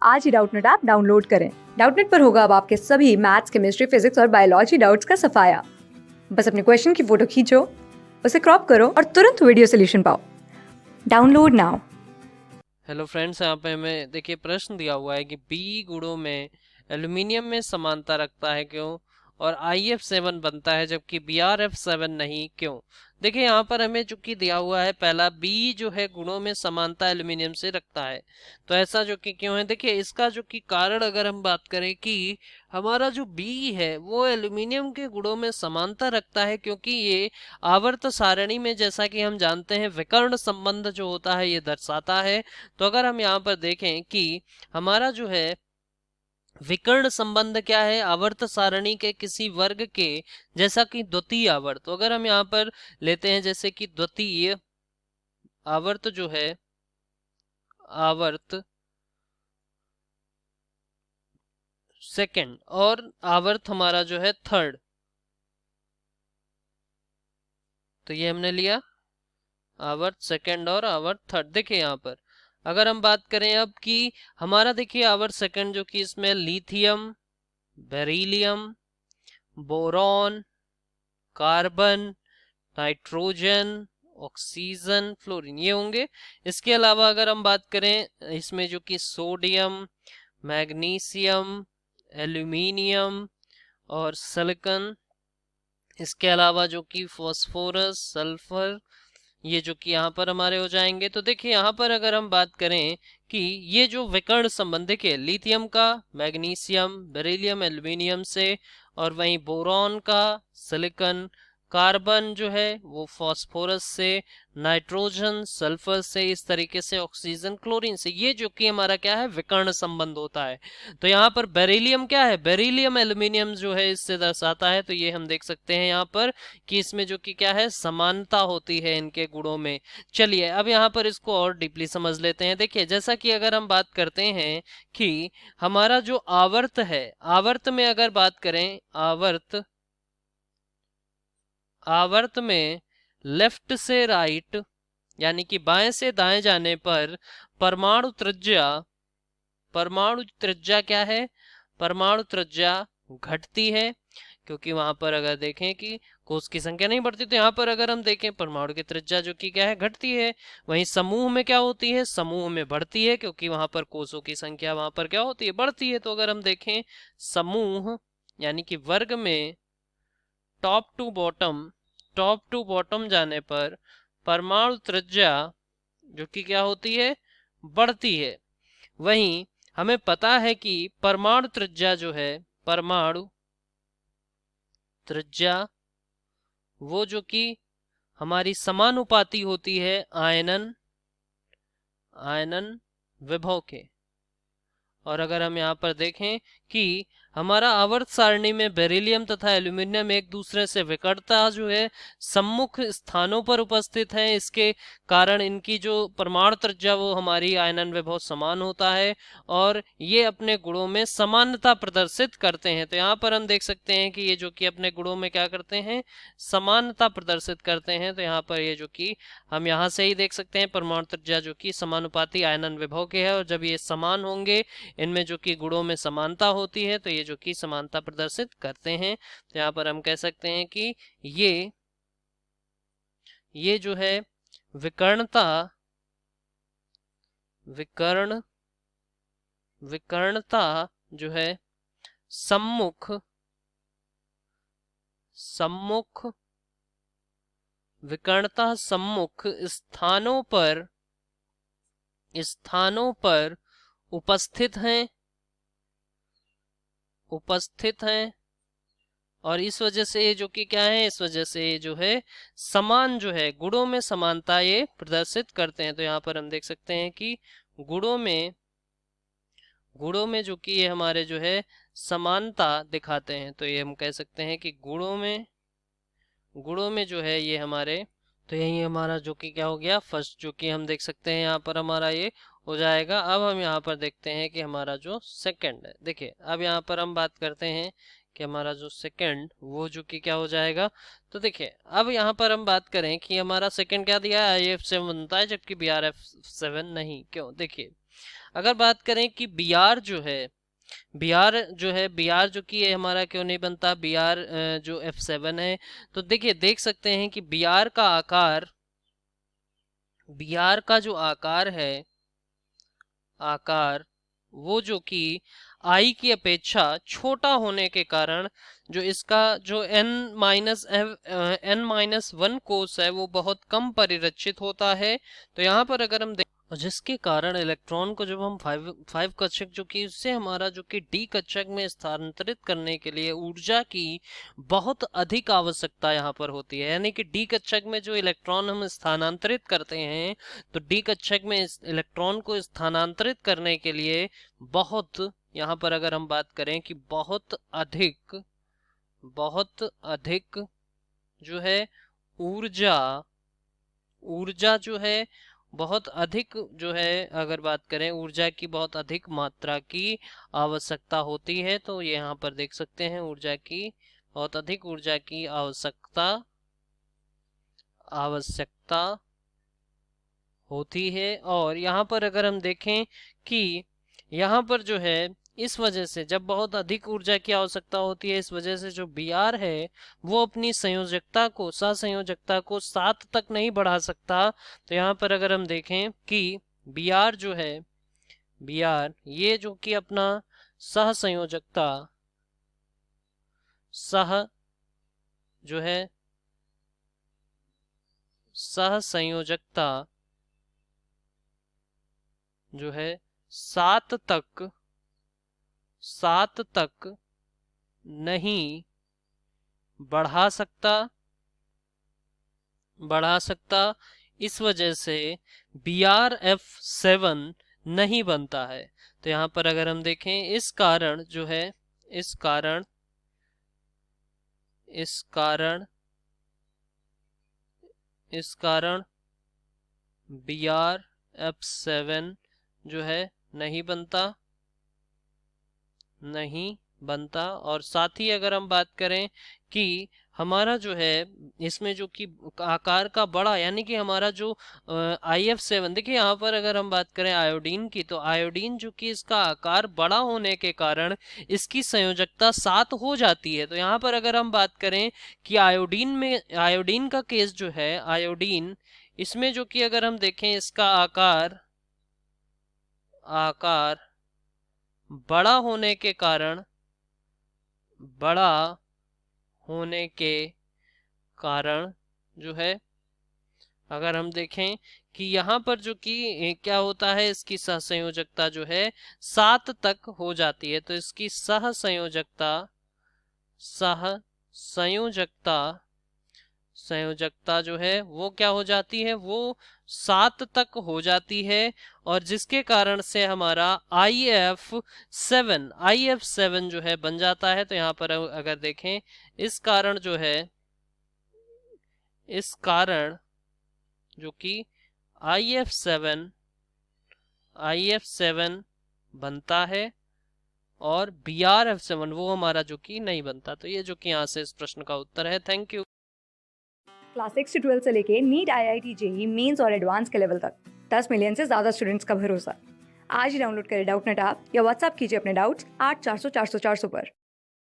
आज ही Doubtnut app download करें। Doubtnut पर होगा अब आपके सभी मैथ्स, केमिस्ट्री, फिजिक्स और बायोलॉजी डाउट्स का सफाया। बस अपने क्वेश्चन की फोटो खींचो, उसे क्रॉप करो और तुरंत वीडियो सोल्यूशन पाओ। Download now. हेलो फ्रेंड्स, यहाँ पे हमें देखिए प्रश्न दिया हुआ है कि बी गुणों में एल्यूमिनियम में समानता रखता है क्यों, और IF7 बनता है जबकि BrF7 नहीं, क्यों। देखिए यहाँ पर हमें चूंकि दिया हुआ है पहला बी जो है गुणों में समानता एल्यूमिनियम से रखता है, तो ऐसा जो कि क्यों है। देखिए इसका जो कि कारण अगर हम बात करें कि हमारा जो बी है वो एल्यूमिनियम के गुणों में समानता रखता है, क्योंकि ये आवर्त सारणी में जैसा कि हम जानते हैं विकर्ण संबंध जो होता है ये दर्शाता है। तो अगर हम यहाँ पर देखें कि हमारा जो है विकर्ण संबंध क्या है, आवर्त सारणी के किसी वर्ग के, जैसा कि द्वितीय आवर्त। तो अगर हम यहाँ पर लेते हैं जैसे कि द्वितीय आवर्त जो है, आवर्त सेकंड और आवर्त हमारा जो है थर्ड, तो ये हमने लिया आवर्त सेकंड और आवर्त थर्ड। देखिए यहाँ पर अगर हम बात करें अब कि हमारा देखिए आवर्त सेकंड जो कि इसमें lithium, beryllium, boron, carbon, nitrogen, oxygen, fluorine ये होंगे। इसके अलावा अगर हम बात करें इसमें जो कि सोडियम, मैग्नीशियम, एल्यूमिनियम और सिलिकॉन, इसके अलावा जो कि फॉस्फोरस, सल्फर, ये जो कि यहाँ पर हमारे हो जाएंगे। तो देखिए यहाँ पर अगर हम बात करें कि ये जो विकर्ण संबंध देखिए लिथियम का मैग्नीशियम, बेरिलियम, एल्यूमिनियम से, और वहीं बोरॉन का सिलिकॉन, कार्बन जो है वो फॉस्फोरस से, नाइट्रोजन सल्फर से, इस तरीके से ऑक्सीजन क्लोरीन से, ये जो कि हमारा क्या है विकर्ण संबंध होता है। तो यहाँ पर बेरिलियम क्या है, बेरिलियम एल्यूमिनियम जो है इससे दर्शाता है। तो ये हम देख सकते हैं यहाँ पर कि इसमें जो कि क्या है समानता होती है इनके गुणों में। चलिए अब यहाँ पर इसको और डीपली समझ लेते हैं। देखिए जैसा कि अगर हम बात करते हैं कि हमारा जो आवर्त है, आवर्त में अगर बात करें, आवर्त में लेफ्ट से राइट यानी कि बाएं से दाएं जाने पर परमाणु त्रिज्या क्या है, परमाणु त्रिज्या घटती है, क्योंकि वहां पर अगर देखें कि कोष की संख्या नहीं बढ़ती, तो यहाँ पर अगर हम देखें परमाणु की त्रिज्या जो कि क्या है घटती है। वहीं समूह में क्या होती है, समूह में बढ़ती है, क्योंकि वहां पर कोषों की संख्या वहां पर क्या होती है बढ़ती है। तो अगर हम देखें समूह यानी कि वर्ग में टॉप टू बॉटम जाने पर परमाणु त्रिज्या जो कि क्या होती है बढ़ती है। वहीं हमें पता है कि परमाणु त्रिज्या जो है, परमाणु त्रिज्या वो जो कि हमारी समानुपाती होती है आयनन विभव के। और अगर हम यहाँ पर देखें कि हमारा आवर्त सारणी में बेरिलियम तथा एल्यूमिनियम एक दूसरे से विकटता जो है सम्मुख स्थानों पर उपस्थित है, इसके कारण इनकी जो परमाणु त्रिज्या वो हमारी आयनन विभव समान होता है और ये अपने गुणों में समानता प्रदर्शित करते हैं। तो यहाँ पर हम देख सकते हैं कि ये जो कि अपने गुणों में क्या करते हैं, समानता प्रदर्शित करते हैं। तो यहाँ पर ये जो कि हम यहाँ से ही देख सकते हैं परमाणु त्रिज्या जो कि समानुपाती आयनन विभव के है, और जब ये समान होंगे, इनमें जो कि गुणों में समानता होती है, तो ये जो कि समानता प्रदर्शित करते हैं। तो यहाँ पर हम कह सकते हैं कि ये जो है विकर्णता विकर्णता जो है सम्मुख विकर्णता सम्मुख स्थानों पर उपस्थित हैं और इस वजह से ये जो कि क्या है, इस वजह से ये जो है समान जो है गुणों में समानता ये प्रदर्शित करते हैं। तो यहाँ पर हम देख सकते हैं कि गुणों में जो कि ये हमारे जो है समानता दिखाते हैं। तो ये हम कह सकते हैं कि गुणों में जो है ये हमारे, तो यही हमारा जो कि क्या हो गया फर्स्ट, जो कि हम देख सकते हैं यहाँ पर हमारा ये हो जाएगा। अब हम यहाँ पर देखते हैं कि हमारा जो सेकंड है, देखिए अब यहाँ पर हम बात करते हैं कि हमारा जो सेकंड वो जो कि क्या हो जाएगा। तो देखिए अब यहाँ पर हम बात करें कि हमारा सेकंड क्या दिया है, IF7 बनता है जबकि BrF7 नहीं, क्यों। देखिए अगर बात करें कि Br जो है, Br जो कि ये हमारा क्यों नहीं बनता, Br जो F7 है, तो देखिए देख सकते हैं कि Br का जो आकार है, आकार वो जो कि आई की अपेक्षा छोटा होने के कारण जो इसका जो n-1 कोस है वो बहुत कम परिरक्षित होता है। तो यहाँ पर अगर हम और जिसके कारण इलेक्ट्रॉन को जब हम फाइव कक्षक जो कि उससे हमारा जो कि डी कक्षक में स्थानांतरित करने के लिए ऊर्जा की बहुत अधिक आवश्यकता यहाँ पर होती है। यानी कि डी कक्षक में जो इलेक्ट्रॉन हम स्थानांतरित करते हैं, तो डी कक्षक में इस इलेक्ट्रॉन को स्थानांतरित करने के लिए बहुत, यहाँ पर अगर हम बात करें कि बहुत अधिक जो है ऊर्जा जो है बहुत अधिक जो है, अगर बात करें ऊर्जा की बहुत अधिक मात्रा की आवश्यकता होती है। तो ये यहाँ पर देख सकते हैं ऊर्जा की बहुत अधिक ऊर्जा की आवश्यकता होती है। और यहाँ पर अगर हम देखें कि यहाँ पर जो है इस वजह से जब बहुत अधिक ऊर्जा की आवश्यकता होती है, इस वजह से जो Br है वो अपनी सहसंयोजकता को 7 तक नहीं बढ़ा सकता। तो यहाँ पर अगर हम देखें कि Br जो है, Br ये जो कि अपना सहसंयोजकता जो है सहसंयोजकता जो है 7 तक नहीं बढ़ा सकता। इस वजह से BrF7 नहीं बनता है। तो यहाँ पर अगर हम देखें इस कारण जो है, इस कारण BrF7 जो है नहीं बनता। और साथ ही अगर हम बात करें कि हमारा जो है इसमें जो कि आकार का बड़ा, यानी कि हमारा जो IF7, देखिए यहाँ पर अगर हम बात करें आयोडीन की, तो आयोडीन जो कि इसका आकार बड़ा होने के कारण इसकी संयोजकता 7 हो जाती है। तो यहाँ पर अगर हम बात करें कि आयोडीन का केस जो है, आयोडीन इसमें जो कि अगर हम देखें इसका आकार बड़ा होने के कारण जो है, अगर हम देखें कि यहाँ पर जो कि क्या होता है, इसकी सहसंयोजकता जो है 7 तक हो जाती है। तो इसकी संयोजकता जो है वो क्या हो जाती है, वो 7 तक हो जाती है। और जिसके कारण से हमारा IF7 जो है बन जाता है। तो यहाँ पर अगर देखें इस कारण जो कि IF7 बनता है और BrF7 वो हमारा जो कि नहीं बनता। तो ये जो कि यहाँ से इस प्रश्न का उत्तर है। Thank you. क्लास 6 से 12 से लेके नीट, IIT, JEE मेंस और एडवांस के लेवल तक 10 मिलियन से ज़्यादा स्टूडेंट्स का भरोसा। आज ही डाउनलोड करें डाउटनेट ऐप या व्हाट्सएप कीजिए अपने डाउट्स 8400 400 400 पर।